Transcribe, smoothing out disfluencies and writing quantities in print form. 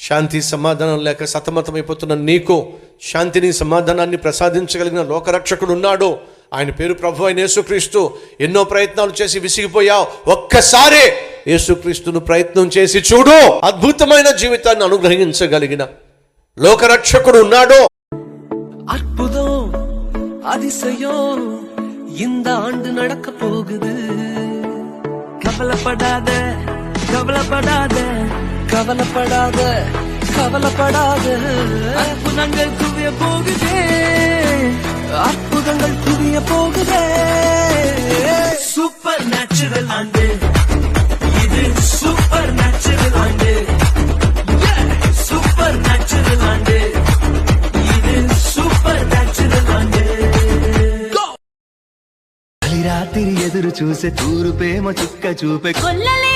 శాంతి సమాధానం లేక సతమతమైపోతున్న నీకు శాంతిని సమాధానాన్ని ప్రసాదించగలిగిన లోకరక్షకుడు ఉన్నాడు. ఆయన పేరు ప్రభు అయిన యేసుక్రీస్తు. ఎన్నో ప్రయత్నాలు చేసి విసిగిపోయావు, ఒక్కసారి యేసుక్రీస్తును ప్రయత్నం చేసి చూడు. అద్భుతమైన జీవితాన్ని అనుగ్రహించగలిగిన లోకరక్షకుడు ఉన్నాడు. அற்புதம் அதிசயம் இந்த ஆண்டு நடக்க போகுது. கவலைப்படாத கவலைப்படாத கவலைப்படாத கவலைப்படாத. அற்புதங்கள் குவிய போகுதே, அற்புதங்கள் குவிய போகுதே. சூப்பர் நேச்சுரல் ஆண்டு இது, சூப்பர் நேச்சுரல் ஆண்டு, சூப்பர் நேச்சுரல் ஆண்டு இது, సూపర్ నేచురల్ ఆండే. రాత్రి ఎదురు చూసే తూరు ప్రేమ చుక్క చూపే కొల్లలే